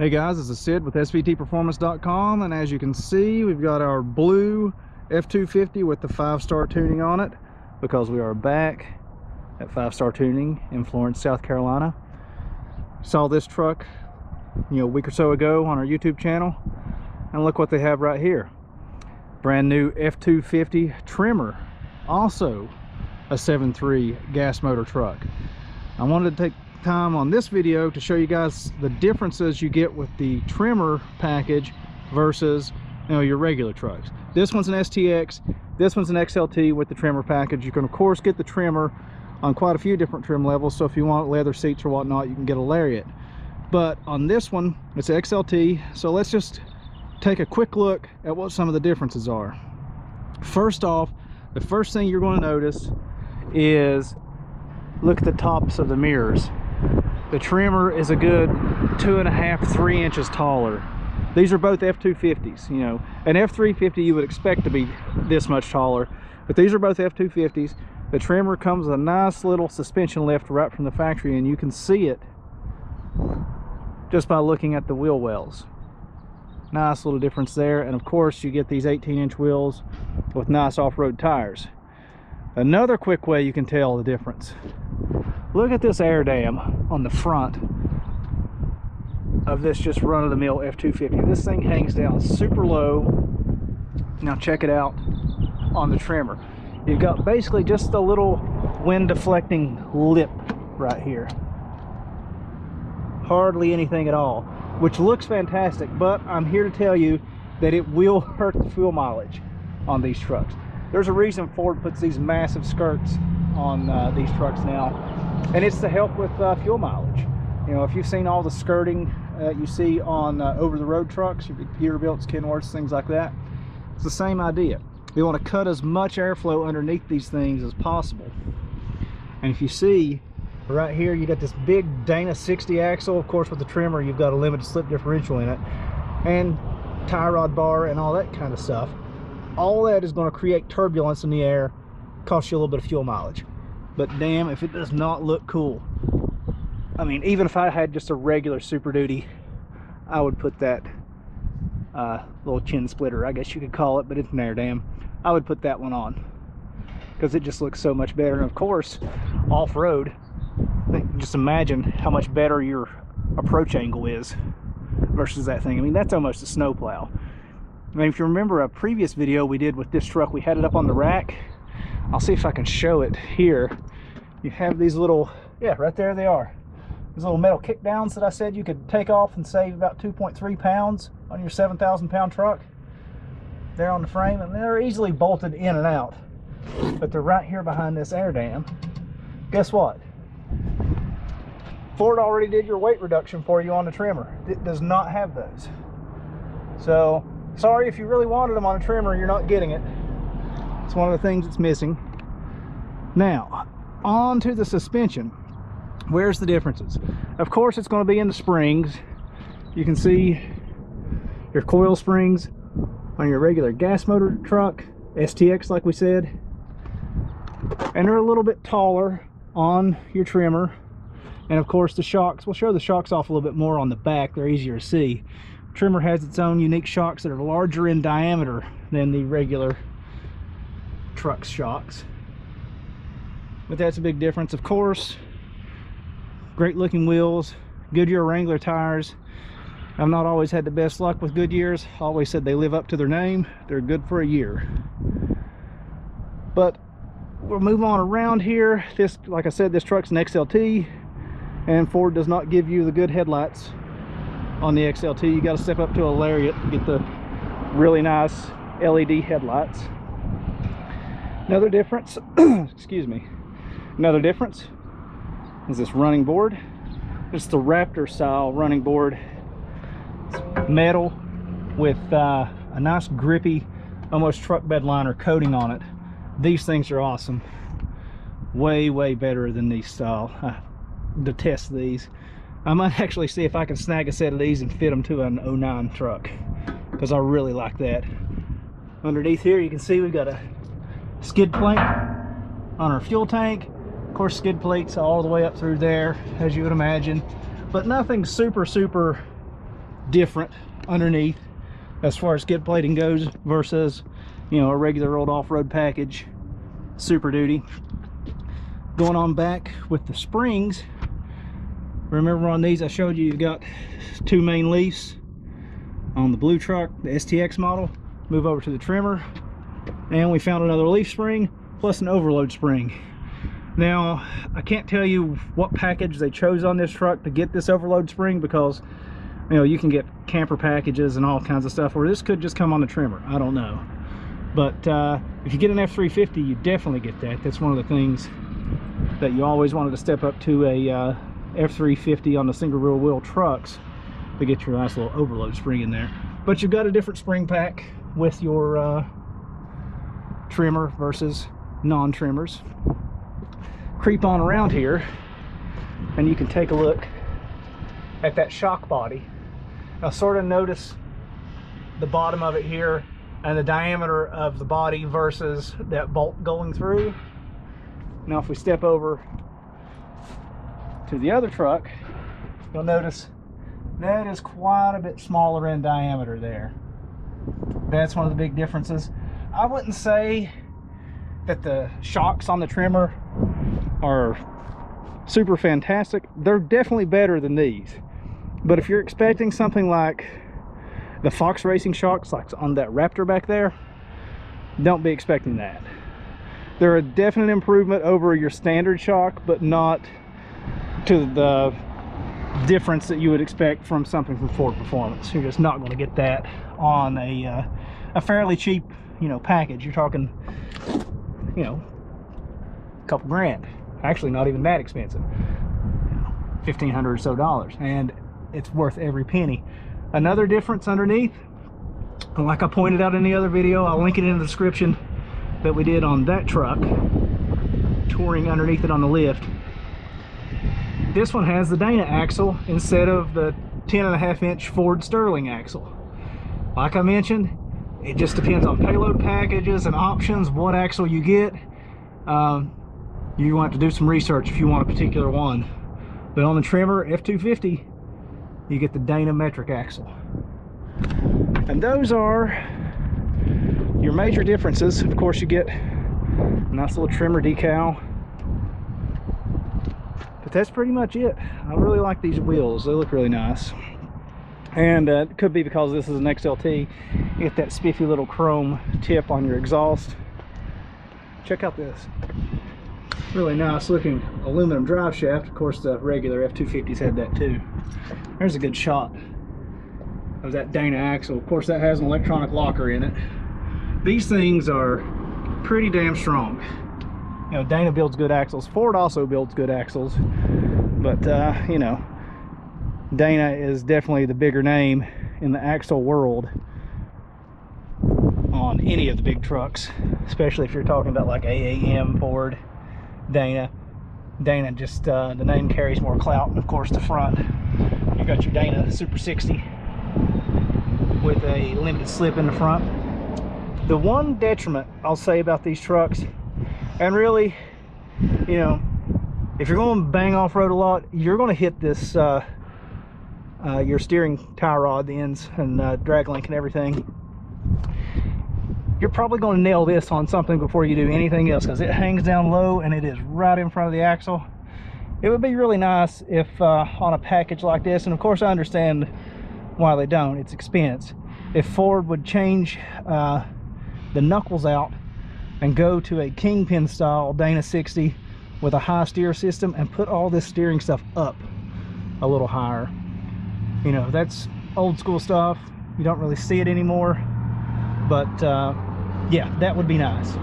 Hey guys, this is Sid with svtperformance.com, and as you can see, we've got our blue F250 with the 5-star tuning on it, because we are back at 5-star tuning in Florence, South Carolina. Saw this truck a week or so ago on our YouTube channel, and look what they have right here. Brand new F250 Tremor, also a 7.3 gas motor truck. I wanted to take time on this video to show you guys the differences you get with the Tremor package versus your regular trucks. This one's an STX, this one's an XLT with the Tremor package. You can of course get the Tremor on quite a few different trim levels, so if you want leather seats or whatnot, you can get a Lariat. But on this one, it's XLT, so let's just take a quick look at what some of the differences are. First off, the first thing you're going to notice is look at the tops of the mirrors. The Tremor is a good 2.5–3 inches taller. These are both F250s. An F350 you would expect to be this much taller, but these are both F250s. The Tremor comes with a nice little suspension lift right from the factory, and you can see it just by looking at the wheel wells. Nice little difference there, and of course you get these 18-inch wheels with nice off-road tires. Another quick way you can tell the difference: look at this air dam on the front of this just run-of-the-mill F250. This thing hangs down super low. Now check it out on the Tremor. You've got basically just a little wind deflecting lip right here. Hardly anything at all, which looks fantastic, but I'm here to tell you that it will hurt the fuel mileage on these trucks. There's a reason Ford puts these massive skirts on these trucks now, and it's to help with fuel mileage. If you've seen all the skirting you see on over-the-road trucks, your Peterbilts, Kenworths, things like that, it's the same idea. We want to cut as much airflow underneath these things as possible. And if you see right here, you got this big Dana 60 axle. Of course, with the Tremor, you've got a limited slip differential in it, and tie rod bar and all that kind of stuff. All that is going to create turbulence in the air, cost you a little bit of fuel mileage. But damn if it does not look cool. I mean, even if I had just a regular Super Duty, I would put that little chin splitter, I guess you could call it, but it's an air dam. I would put that one on because it just looks so much better. And of course, off-road, just imagine how much better your approach angle is versus that thing. I mean, that's almost a snowplow. I mean, if you remember a previous video we did with this truck, we had it up on the rack. I'll see if I can show it here. You have these little, yeah, right there they are. These little metal kick downs that I said you could take off and save about 2.3 pounds on your 7,000-pound truck. They're on the frame, and they're easily bolted in and out. But they're right here behind this air dam. Guess what? Ford already did your weight reduction for you on the Tremor. It does not have those. So, sorry if you really wanted them on a Tremor, you're not getting it. It's one of the things that's missing. Now, on to the suspension. Where's the differences? Of course, it's going to be in the springs. You can see your coil springs on your regular gas motor truck, STX like we said. And they're a little bit taller on your Tremor. And of course the shocks, we'll show the shocks off a little bit more on the back. They're easier to see. Tremor has its own unique shocks that are larger in diameter than the regular truck's shocks. But that's a big difference. Of course, great looking wheels, Goodyear Wrangler tires. I've not always had the best luck with Goodyears. Always said they live up to their name. They're good for a year. But we'll move on around here. This, like I said, this truck's an XLT, and Ford does not give you the good headlights on the XLT. You got to step up to a Lariat to get the really nice LED headlights. Another difference, excuse me, another difference is this running board. It's the Raptor style running board. It's metal with a nice grippy, almost truck bed liner coating on it. These things are awesome. Way better than these style. I detest these. I might actually see if I can snag a set of these and fit them to an 09 truck, because I really like that. Underneath here you can see we've got a skid plate on our fuel tank. Of course, skid plates all the way up through there, as you would imagine, but nothing super different underneath as far as skid plating goes versus, you know, a regular old off-road package Super Duty. Going on back with the springs, remember on these I showed you, you've got 2 main leafs on the blue truck, the STX model. Move over to the Tremor, and we found another leaf spring plus an overload spring. Now I can't tell you what package they chose on this truck to get this overload spring, because you know, you can get camper packages and all kinds of stuff, or this could just come on the Tremor, I don't know. But if you get an F350, you definitely get that. That's one of the things that you always wanted to step up to a F350 on the single rear wheel trucks, to get your nice little overload spring in there. But you've got a different spring pack with your Tremor versus non-Tremors. Creep on around here and you can take a look at that shock body. Now sort of notice the bottom of it here and the diameter of the body versus that bolt going through. Now if we step over to the other truck, you'll notice that is quite a bit smaller in diameter there. That's one of the big differences. I wouldn't say that the shocks on the Tremor are super fantastic. They're definitely better than these. But if you're expecting something like the Fox Racing shocks, like on that Raptor back there, don't be expecting that. They're a definite improvement over your standard shock, but not to the difference that you would expect from something from Ford Performance. You're just not going to get that on a fairly cheap, you know, package. You're talking, you know, a couple grand. Actually, not even that expensive. $1,500 or so, and it's worth every penny. Another difference underneath, like I pointed out in the other video, I'll link it in the description, that we did on that truck, touring underneath it on the lift. This one has the Dana axle instead of the 10.5-inch Ford Sterling axle. Like I mentioned, it just depends on payload packages and options, what axle you get. You're going to have to do some research if you want a particular one. But on the Tremor F250, you get the Dana metric axle. And those are your major differences. Of course, you get a nice little Tremor decal. But that's pretty much it. I really like these wheels. They look really nice. And it could be because this is an XLT. You get that spiffy little chrome tip on your exhaust. Check out this really nice looking aluminum drive shaft. Of course, the regular F250s had that too. There's a good shot of that Dana axle. Of course, that has an electronic locker in it. These things are pretty damn strong. You know, Dana builds good axles. Ford also builds good axles. But, you know, Dana is definitely the bigger name in the axle world on any of the big trucks, especially if you're talking about like AAM, Ford, Dana. Dana just, the name carries more clout. And of course, the front, you got your Dana Super 60 with a limited slip in the front. The one detriment I'll say about these trucks, and really, you know, if you're going to bang off-road a lot, you're going to hit this your steering tie rod, the ends, and drag link and everything. You're probably going to nail this on something before you do anything else, because it hangs down low and it is right in front of the axle. It would be really nice if on a package like this, and of course I understand why they don't, it's expense, if Ford would change the knuckles out and go to a Kingpin style Dana 60 with a high steer system and put all this steering stuff up a little higher. You know, that's old school stuff. You don't really see it anymore, but yeah, that would be nice.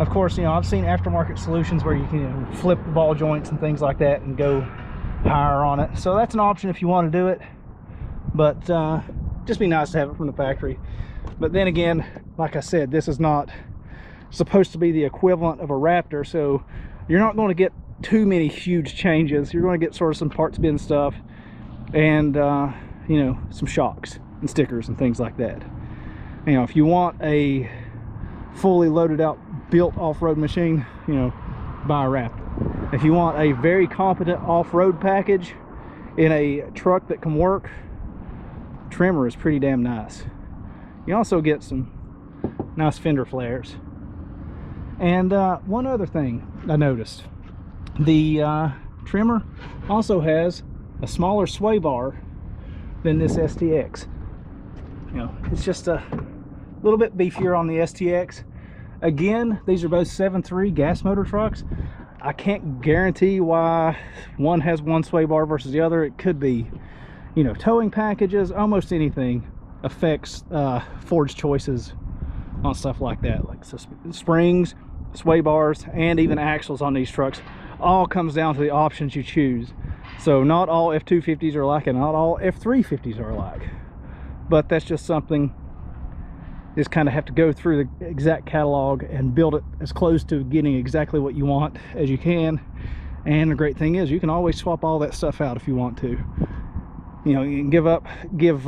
Of course, you know, I've seen aftermarket solutions where you can, you know, flip the ball joints and things like that and go higher on it. So that's an option if you want to do it, but just be nice to have it from the factory. But then again, like I said, this is not supposed to be the equivalent of a Raptor, so you're not going to get too many huge changes. You're going to get sort of some parts bin stuff and you know, some shocks and stickers and things like that. You know, if you want a fully loaded out built off-road machine, you know, buy a Raptor. If you want a very competent off-road package in a truck that can work, Tremor is pretty damn nice. You also get some nice fender flares. And one other thing I noticed, the Tremor also has a smaller sway bar than this STX. You know, it's just a little bit beefier on the STX. Again, these are both 7.3 gas motor trucks. I can't guarantee why one has one sway bar versus the other. It could be, you know, towing packages, almost anything affects Ford's choices on stuff like that, like springs, sway bars, and even axles on these trucks. All comes down to the options you choose. So not all F250s are alike, and not all F350s are alike. But that's just something you just kind of have to go through the exact catalog and build it as close to getting exactly what you want as you can. And the great thing is you can always swap all that stuff out if you want to. You know, you can give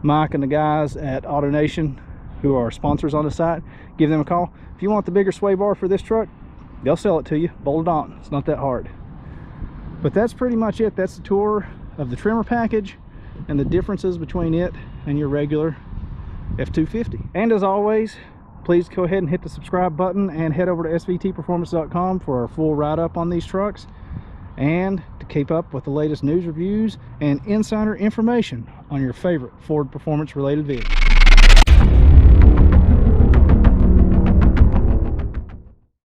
Mike and the guys at AutoNation, who are sponsors on the site, give them a call. If you want the bigger sway bar for this truck, they'll sell it to you. Bolt it on. It's not that hard. But that's pretty much it. That's the tour of the Tremor package and the differences between it and your regular F250. And as always, please go ahead and hit the subscribe button and head over to svtperformance.com for our full write-up on these trucks, and to keep up with the latest news, reviews, and insider information on your favorite Ford performance related vehicle.